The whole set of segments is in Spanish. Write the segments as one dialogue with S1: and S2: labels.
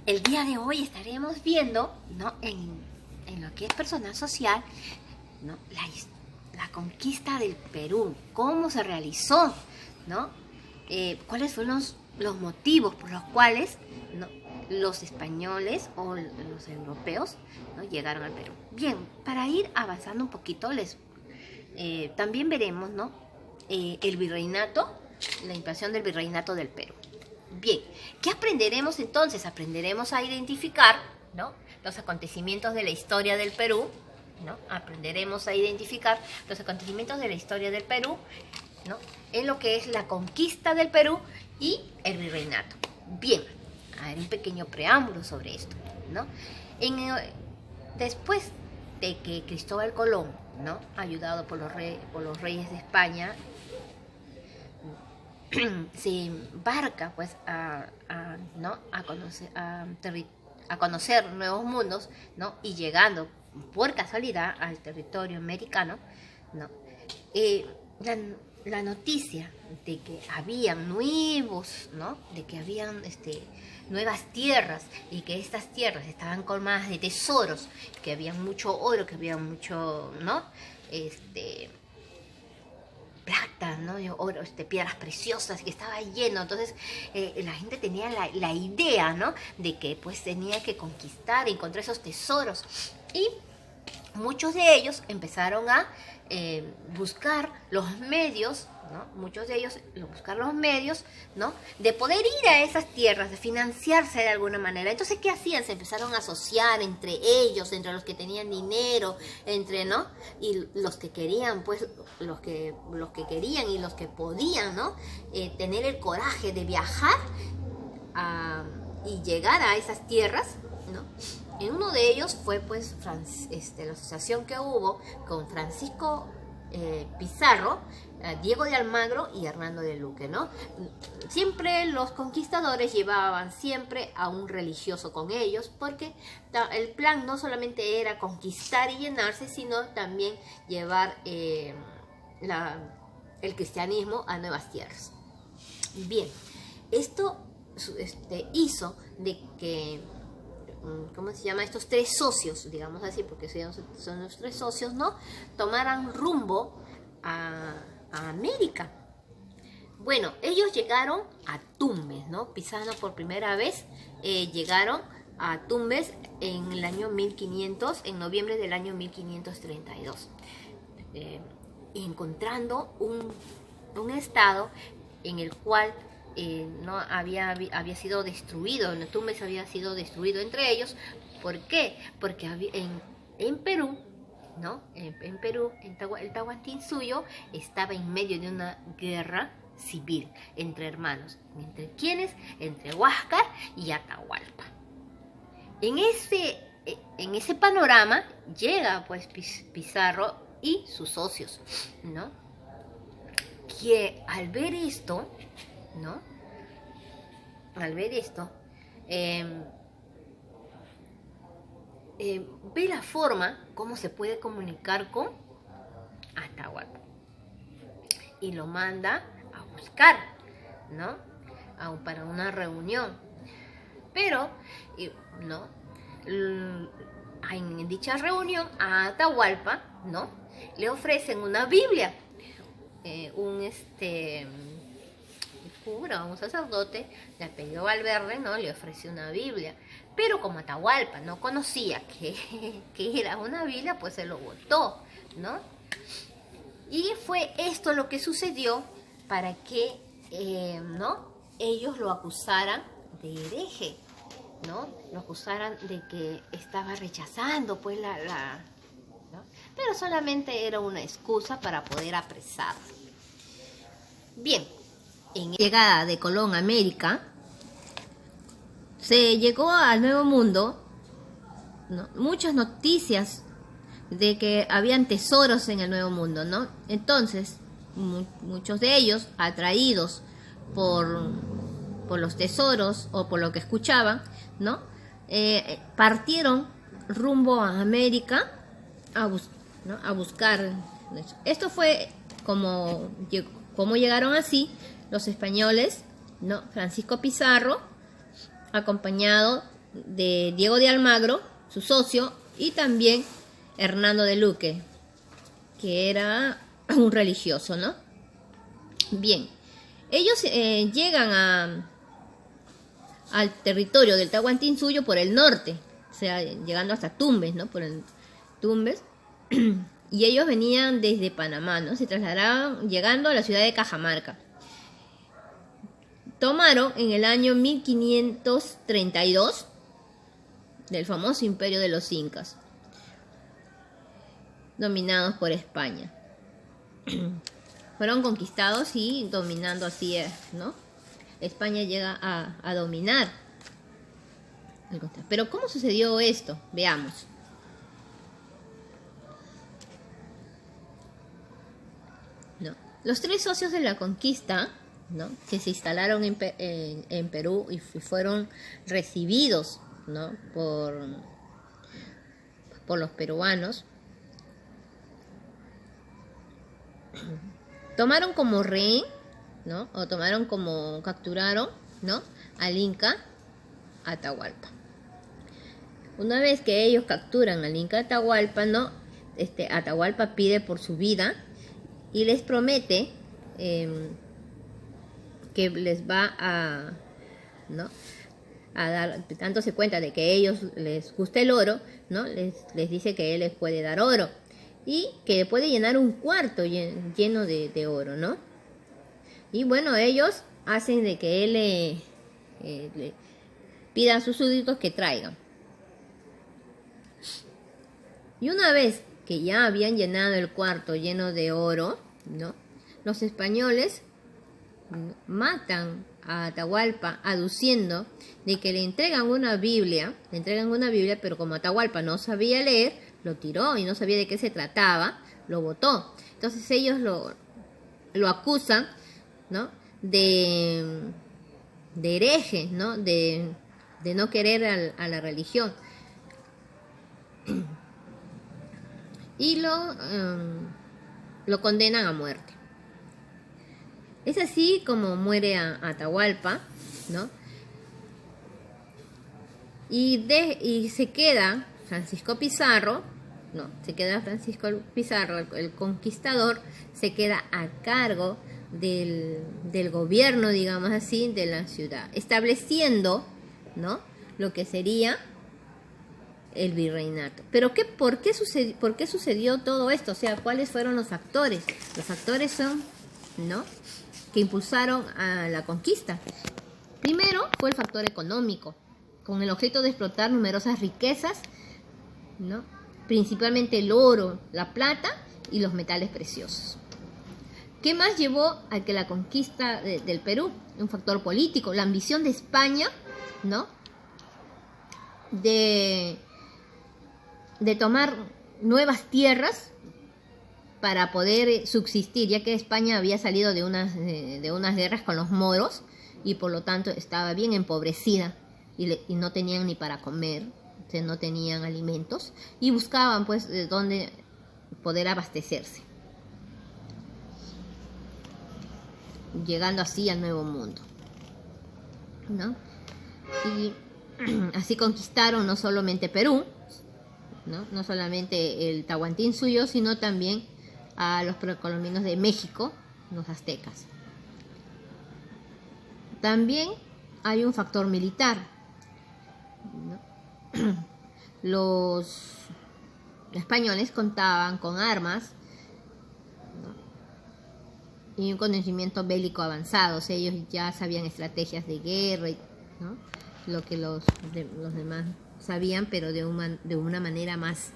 S1: El día de hoy estaremos viendo, ¿no? en lo que es personal social, ¿no? La conquista del Perú, cómo se realizó, ¿no? Cuáles fueron los motivos por los cuales, ¿no? Los españoles o los europeos, ¿no? llegaron al Perú. Bien, para ir avanzando un poquito, también veremos, ¿no? El virreinato, la invasión del virreinato del Perú. Bien, ¿qué aprenderemos entonces? Aprenderemos a identificar, ¿no? los acontecimientos de la historia del Perú, ¿no? Aprenderemos a identificar los acontecimientos de la historia del Perú, ¿no? en lo que es la conquista del Perú y el virreinato. Bien, hay un pequeño preámbulo sobre esto, ¿no? Después de que Cristóbal Colón, ¿no? ayudado por los reyes de España, se embarca pues ¿no? a conocer nuevos mundos, ¿no? y llegando por casualidad al territorio americano, ¿no? La noticia de que habían nuevos, ¿no? de que habían nuevas tierras y que estas tierras estaban colmadas de tesoros, que había mucho oro, que había mucho, ¿no? plata, ¿no? oro, piedras preciosas, que estaba lleno. Entonces la gente tenía la idea, ¿no? de que pues tenía que conquistar, encontrar esos tesoros. Y muchos de ellos empezaron a buscar los medios, ¿no? Muchos de ellos buscar los medios, ¿no? de poder ir a esas tierras, de financiarse de alguna manera. Entonces, ¿qué hacían? Se empezaron a asociar entre ellos, entre los que tenían dinero, ¿no? y los que querían, pues, los que querían y los que podían, ¿no? Tener el coraje de viajar y llegar a esas tierras, ¿no? En uno de ellos fue pues la asociación que hubo con Francisco Pizarro, Diego de Almagro y Hernando de Luque, ¿no? Siempre los conquistadores llevaban siempre a un religioso con ellos, porque el plan no solamente era conquistar y llenarse, sino también llevar el cristianismo a nuevas tierras. Bien, esto hizo de que, ¿cómo se llama? Estos tres socios, digamos así, porque son los tres socios, ¿no? tomaran rumbo a América. Bueno, ellos llegaron a Tumbes, ¿no? Pisando por primera vez, llegaron a Tumbes en el año 1500, en noviembre del año 1532, encontrando un estado en el cual no había sido destruido, Tumbes había sido destruido entre ellos. ¿Por qué? Porque en Perú, ¿no? En Perú, el Tahuantinsuyo estaba en medio de una guerra civil entre hermanos. ¿Entre quiénes? Entre Huáscar y Atahualpa. En ese panorama llega pues Pizarro y sus socios, ¿no? Que al ver esto, ¿no? Al ver esto, ve la forma cómo se puede comunicar con Atahualpa y lo manda a buscar, ¿no? Para una reunión. Pero, ¿no? En dicha reunión a Atahualpa, ¿no? le ofrecen una Biblia. Un cura, un sacerdote de apellido Valverde, ¿no? le ofreció una Biblia, pero como Atahualpa no conocía que era una Biblia, pues se lo botó, ¿no? Y fue esto lo que sucedió para que ¿no? ellos lo acusaran de hereje, ¿no? Lo acusaran de que estaba rechazando pues ¿no? Pero solamente era una excusa para poder apresarlo. Bien, en la llegada de Colón a América, se llegó al Nuevo Mundo, ¿no? muchas noticias de que habían tesoros en el Nuevo Mundo, ¿no? Entonces, muchos de ellos, atraídos por los tesoros o por lo que escuchaban, ¿no? Partieron rumbo a América a buscar. Esto fue como llegaron así los españoles, ¿no? Francisco Pizarro
S2: acompañado de Diego de Almagro, su socio, y también Hernando de Luque, que era un religioso, ¿no? Bien, ellos llegan al territorio del Tahuantinsuyo por el norte, o sea, llegando hasta Tumbes, ¿no? Por el Tumbes. Y ellos venían desde Panamá, ¿no? Se trasladaban llegando a la ciudad de Cajamarca. Tomaron en el año 1532 del famoso imperio de los incas, dominados por España. Fueron conquistados y dominando así, ¿no? España llega a dominar. Pero ¿cómo sucedió esto? Veamos. ¿No? Los tres socios de la conquista, ¿no? Que se instalaron en Perú y fueron recibidos, ¿no? por los peruanos, tomaron como rehén, ¿no? O capturaron, ¿no? Al Inca Atahualpa. Una vez que ellos capturan al Inca Atahualpa, ¿no? Atahualpa pide por su vida y les promete que les va ¿no? A dar, dándose cuenta de que a ellos les gusta el oro, ¿no? Les dice que él les puede dar oro y que puede llenar un cuarto lleno de oro, ¿no? Y bueno, ellos hacen de que él le pida a sus súbditos que traigan. Y una vez que ya habían llenado el cuarto lleno de oro, ¿no? Los españoles matan a Atahualpa aduciendo de que le entregan una Biblia, pero como Atahualpa no sabía leer, lo tiró y no sabía de qué se trataba, lo botó. Entonces ellos lo acusan, ¿no? de hereje, ¿no? De no querer a la religión. Y lo condenan a muerte. Es así como muere a Atahualpa, ¿no? Y se queda Francisco Pizarro, el conquistador, se queda a cargo del gobierno, digamos así, de la ciudad, estableciendo, ¿no? Lo que sería el virreinato. Pero ¿por qué sucedió todo esto? O sea, ¿cuáles fueron los factores? Los factores son, ¿no?, que impulsaron a la conquista. Primero fue el factor económico, con el objeto de explotar numerosas riquezas, ¿no?, principalmente el oro, la plata y los metales preciosos. ¿Qué más llevó a que la conquista del Perú? Un factor político, la ambición de España, ¿no?, de tomar nuevas tierras para poder subsistir, ya que España había salido de unas guerras con los moros y por lo tanto estaba bien empobrecida y no tenían ni para comer, o sea, no tenían alimentos y buscaban pues de dónde poder abastecerse, llegando así al Nuevo Mundo, ¿no? Y así conquistaron no solamente Perú, no solamente el Tahuantinsuyo, sino también a los precolombinos de México, los aztecas. También hay un factor militar, ¿no? Los españoles contaban con armas, ¿no?, y un conocimiento bélico avanzado, o sea, ellos ya sabían estrategias de guerra, ¿no?, lo que los demás sabían, pero de una manera más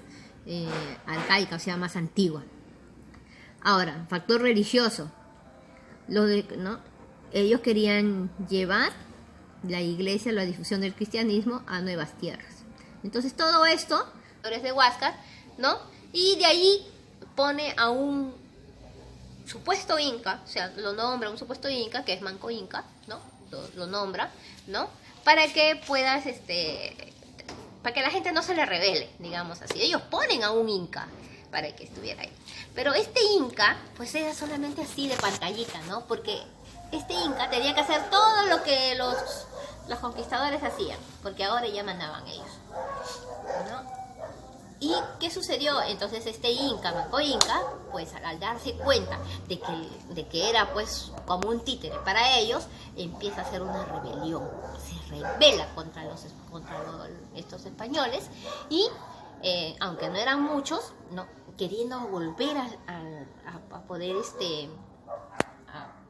S2: arcaica, o sea, más antigua. Ahora, factor religioso. ¿No? Ellos querían llevar la iglesia, la difusión del cristianismo a nuevas tierras. Entonces todo esto, es de Huáscar, ¿no? Y de ahí pone a un supuesto inca, o sea, lo nombra un supuesto inca, que es Manco Inca, ¿no? Lo nombra, ¿no? Para que puedas, para que la gente no se le revele, digamos así. Ellos ponen a un inca para que estuviera ahí. Pero este inca, pues era solamente así de pantallita, ¿no? Porque este inca tenía que hacer todo lo que los conquistadores hacían, porque ahora ya mandaban ellos, ¿no? ¿Y qué sucedió? Entonces este Inca, Manco Inca, pues al darse cuenta de que era pues como un títere para ellos, empieza a hacer una rebelión, se rebela contra estos españoles y aunque no eran muchos, no, queriendo volver a poder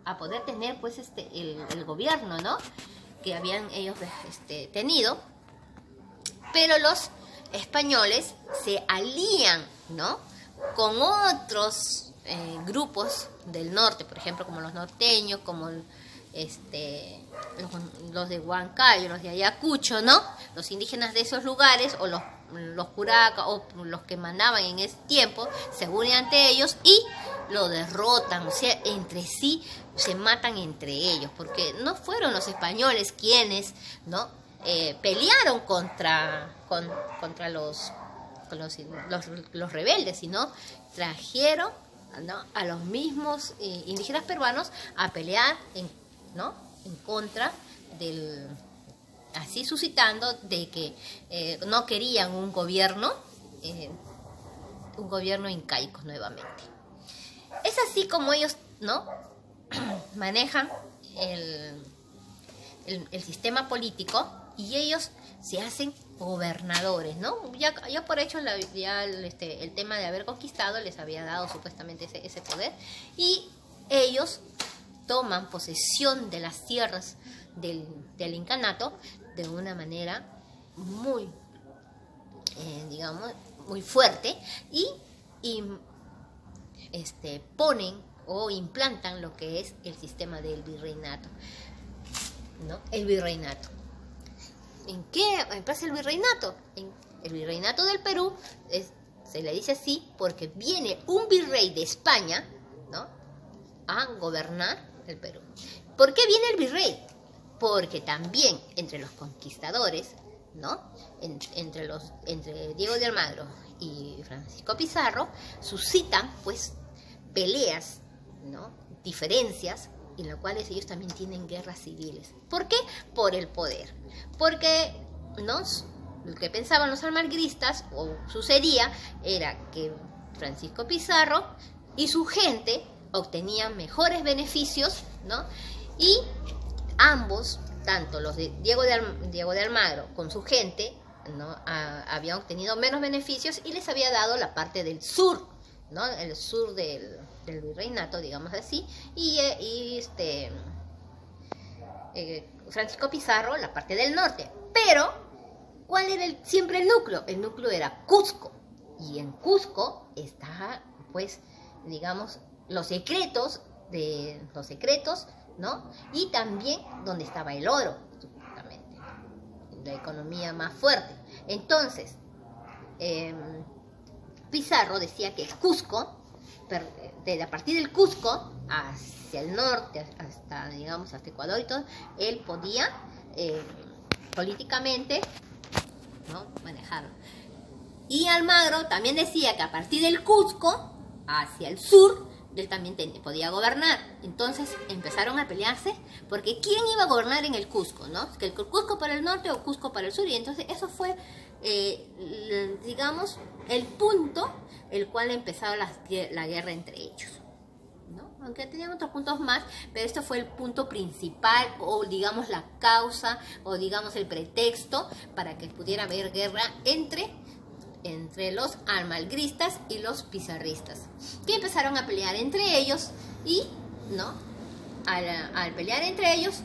S2: a poder tener pues el gobierno, ¿no? Que habían ellos tenido, pero los españoles se alían, ¿no? Con otros grupos del norte, por ejemplo, como los norteños, como los de Huancayo, los de Ayacucho, ¿no? Los indígenas de esos lugares, o los curacas, o los que mandaban en ese tiempo, se unen ante ellos y lo derrotan, o sea, entre sí se matan entre ellos, porque no fueron los españoles quienes, ¿no? Pelearon contra los rebeldes, sino trajeron, ¿no? A los mismos indígenas peruanos a pelear ¿no? en contra del, así suscitando de que no querían un gobierno incaico nuevamente. Es así como ellos, ¿no? manejan el sistema político, y ellos se hacen gobernadores, ¿no? Ya por hecho el tema de haber conquistado les había dado supuestamente ese poder, y ellos toman posesión de las tierras del incanato de una manera muy, digamos, muy fuerte, y ponen o implantan lo que es el sistema del virreinato, ¿no? El virreinato. ¿En qué pasa el virreinato? El virreinato del Perú se le dice así porque viene un virrey de España, ¿no? A gobernar el Perú. ¿Por qué viene el virrey? Porque también entre los conquistadores, ¿no? Entre Diego de Almagro y Francisco Pizarro suscitan pues peleas, ¿no? Diferencias, en las cuales ellos también tienen guerras civiles. ¿Por qué? Por el poder. Porque lo que pensaban los almagristas, o sucedía, era que Francisco Pizarro y su gente obtenían mejores beneficios, ¿no? Y ambos, tanto los de Diego de Almagro con su gente, ¿no? Habían obtenido menos beneficios y les había dado la parte del sur, ¿no? El sur del virreinato, digamos así, y Francisco Pizarro la parte del norte. Pero ¿cuál era siempre el núcleo? El núcleo era Cusco, y en Cusco está pues digamos los secretos, ¿no? Y también donde estaba el oro, supuestamente, la economía más fuerte. Entonces Pizarro decía que Cusco, a partir del Cusco hacia el norte, hasta Ecuador y todo, él podía políticamente, ¿no? manejarlo. Y Almagro también decía que a partir del Cusco hacia el sur, él también podía gobernar. Entonces empezaron a pelearse porque ¿quién iba a gobernar en el Cusco? ¿No? Que el Cusco para el norte o Cusco para el sur. Y entonces eso fue, digamos, el punto el cual empezaba la guerra entre ellos, ¿no? Aunque tenían otros puntos más, pero esto fue el punto principal, o digamos la causa, o digamos el pretexto para que pudiera haber guerra entre los almagristas y los pizarristas, que empezaron a pelear entre ellos, y ¿no? al pelear entre ellos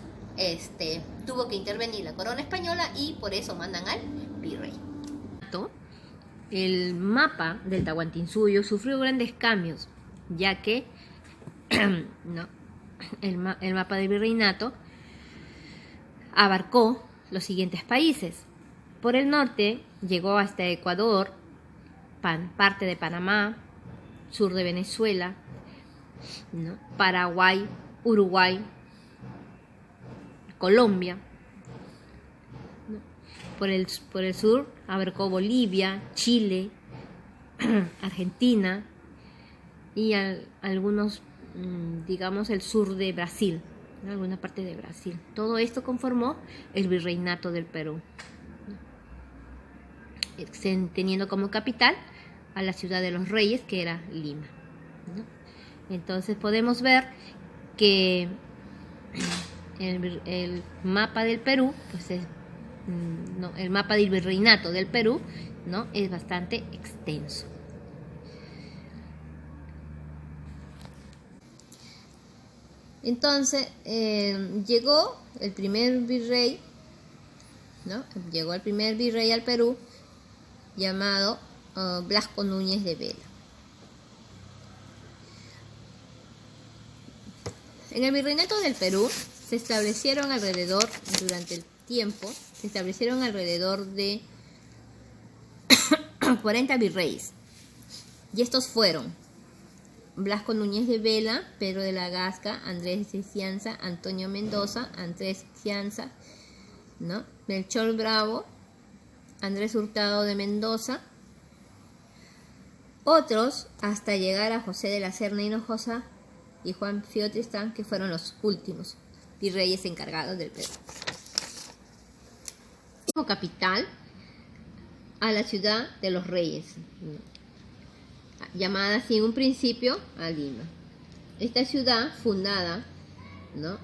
S2: tuvo que intervenir la corona española, y por eso mandan al virrey.
S1: El mapa del Tahuantinsuyo sufrió grandes cambios, ya que ¿no? el mapa del virreinato abarcó los siguientes países. Por el norte llegó hasta Ecuador, parte de Panamá, sur de Venezuela, ¿no? Paraguay, Uruguay, Colombia, ¿no? Por el sur abarcó Bolivia, Chile, Argentina y algunos, digamos, el sur de Brasil.
S2: en alguna parte de Brasil. Todo esto conformó el virreinato del Perú, teniendo como capital a la ciudad de los reyes, que era Lima, ¿no? Entonces podemos ver que el mapa del Perú, pues el mapa del virreinato del Perú, ¿no?, es bastante extenso. Entonces llegó el primer virrey, ¿no? Llegó el primer virrey al Perú, llamado Blasco Núñez de Vela. En el virreinato del Perú se establecieron durante el tiempo, alrededor de 40 virreyes. Y estos fueron Blasco Núñez de Vela, Pedro de la Gasca, Andrés de Cianza, Antonio Mendoza, Andrés Cianza, ¿no?, Melchor Bravo, Andrés Hurtado de Mendoza, otros hasta llegar a José de la Serna Hinojosa y Juan Pío Tristán, que fueron los últimos virreyes encargados del Perú. Como capital a la ciudad de los reyes, ¿no?, llamada así en un principio a Lima. Esta ciudad fundada, ¿no?,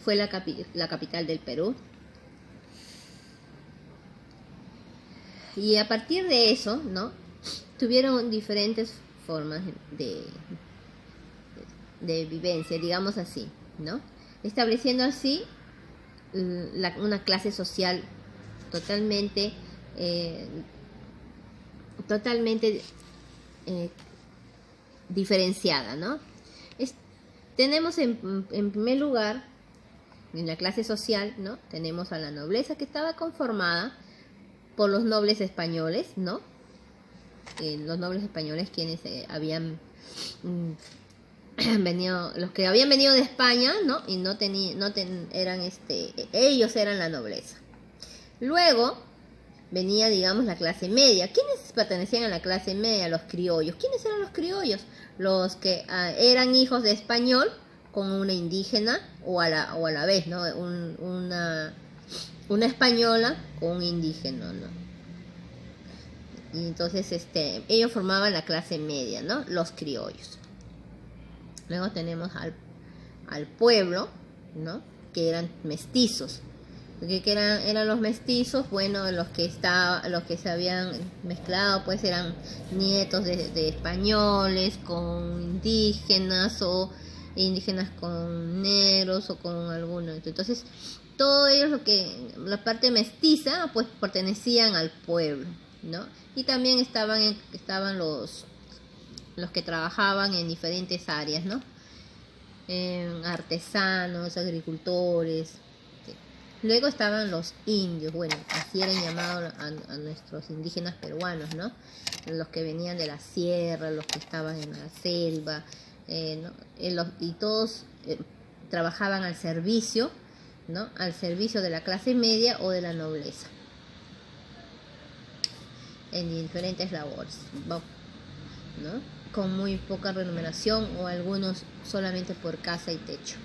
S2: fue la capital del Perú. Y a partir de eso, ¿no?, tuvieron diferentes formas de vivencia, digamos así, ¿no?, estableciendo así una clase social totalmente diferenciada, ¿no? Tenemos en primer lugar, en la clase social, ¿no?, tenemos a la nobleza, que estaba conformada por los nobles españoles, ¿no? Los nobles españoles, quienes habían venido, los que habían venido de España, ¿no?, y ellos eran la nobleza. Luego venía, digamos, la clase media. ¿Quiénes pertenecían a la clase media? Los criollos. ¿Quiénes eran los criollos? Los que eran hijos de español con una indígena, o a la vez, ¿no?, una española con un indígena, ¿no? Y entonces ellos formaban la clase media, ¿no?, los criollos. Luego tenemos al pueblo, ¿no?, que eran mestizos. ¿Qué eran los mestizos? Bueno, los que se habían mezclado, pues eran nietos de españoles con indígenas, o indígenas con negros, o con algunos. Entonces, todos ellos, la parte mestiza, pues pertenecían al pueblo, ¿no? Y también estaban los que trabajaban en diferentes áreas, ¿no? Artesanos, agricultores. Luego estaban los indios, bueno, así eran llamados a nuestros indígenas peruanos, ¿no? Los que venían de la sierra, los que estaban en la selva, ¿no? Y todos trabajaban al servicio, ¿no?, al servicio de la clase media o de la nobleza, en diferentes labores, ¿no?, con muy poca remuneración, o algunos solamente por casa y techo.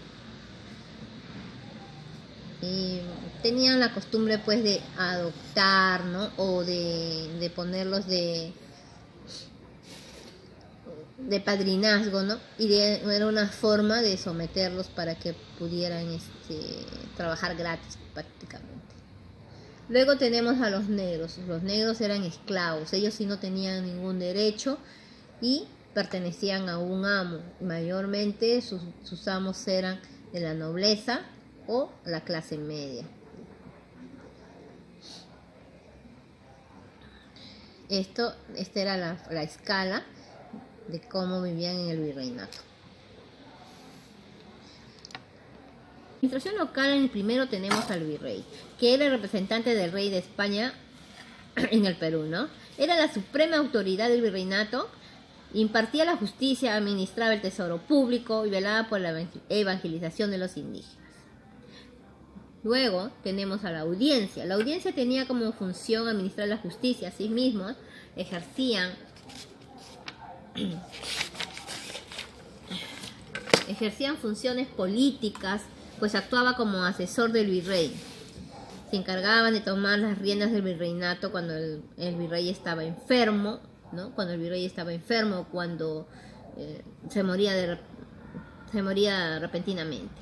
S2: Y tenían la costumbre, pues, de adoptar, ¿no?, o de ponerlos de padrinazgo, ¿no? Y era una forma de someterlos para que pudieran trabajar gratis prácticamente. Luego tenemos a los negros. Los negros eran esclavos. Ellos sí no tenían ningún derecho y pertenecían a un amo. Mayormente sus amos eran de la nobleza o la clase media. Esta era la escala de cómo vivían en el virreinato. En la administración local, en el primero tenemos al virrey, que era el representante del rey de España en el Perú, ¿no? Era la suprema autoridad del virreinato, impartía la justicia, administraba el tesoro público y velaba por la evangelización de los indígenas. Luego tenemos a la audiencia. La audiencia tenía como función administrar la justicia. Asimismo, ejercían ejercían funciones políticas, pues actuaba como asesor del virrey. Se encargaban de tomar las riendas del virreinato cuando el virrey estaba enfermo, ¿no? Cuando el virrey estaba enfermo, cuando se moría repentinamente.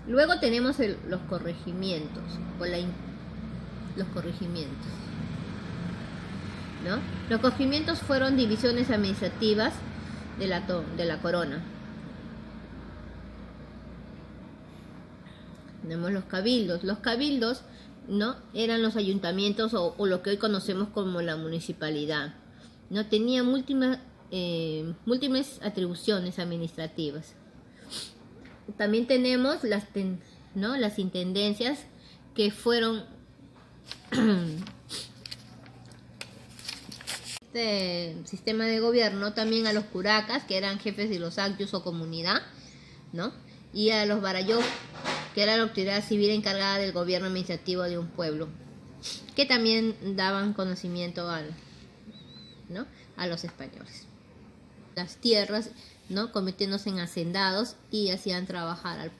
S2: Luego tenemos los corregimientos, los corregimientos, ¿no? Los corregimientos fueron divisiones administrativas de la corona. Tenemos los cabildos. Los cabildos, ¿no? Eran los ayuntamientos o lo que hoy conocemos como la municipalidad, ¿no? Tenía múltiples atribuciones administrativas. También tenemos las intendencias, que fueron este sistema de gobierno, también a los curacas, que eran jefes de los actos o comunidad, ¿no? Y a los barayó, que era la autoridad civil encargada del gobierno administrativo de un pueblo, que también daban conocimiento a los españoles. Las tierras, ¿no? Convirtiéndose en hacendados y hacían trabajar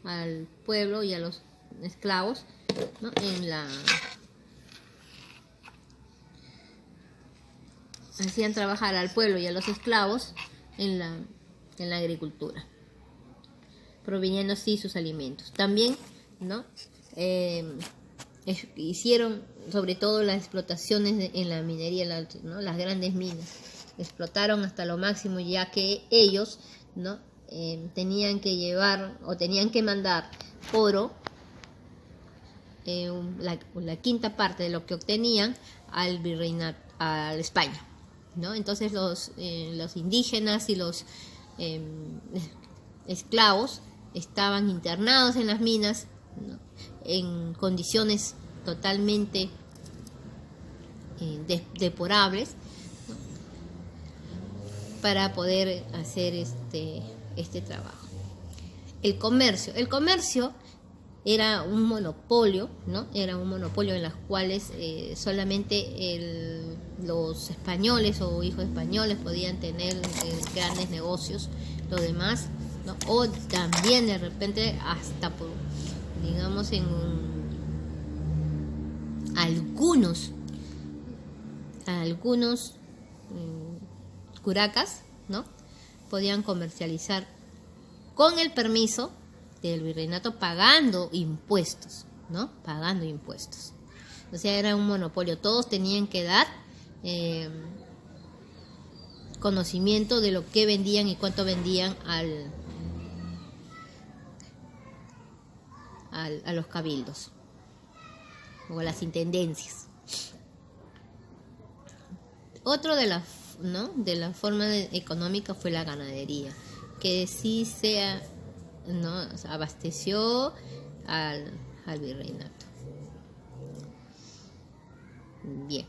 S2: al pueblo y a los esclavos, ¿no? Hacían trabajar al pueblo y a los esclavos en la agricultura, proveyendo así sus alimentos. También, ¿no? Hicieron sobre todo las explotaciones en la minería, ¿no? Las grandes minas. Explotaron hasta lo máximo, ya que ellos, ¿no? Tenían que llevar o tenían que mandar oro, la quinta parte de lo que obtenían al virreinato, a España, ¿no? Entonces los indígenas y los esclavos estaban internados en las minas, ¿no? En condiciones totalmente deplorables, ¿no? Para poder hacer este trabajo. El comercio era un monopolio, ¿no? Era un monopolio en los cuales solamente los españoles o hijos españoles podían tener grandes negocios. Los demás, ¿no? O también de repente hasta por, digamos, en algunos curacas, ¿no? Podían comercializar con el permiso del virreinato, pagando impuestos, ¿no? Pagando impuestos. O sea, era un monopolio. Todos tenían que dar conocimiento de lo que vendían y cuánto vendían a los cabildos o a las intendencias. Otro de la forma económica fue la ganadería, que sí ¿no? Abasteció al virreinato. Bien.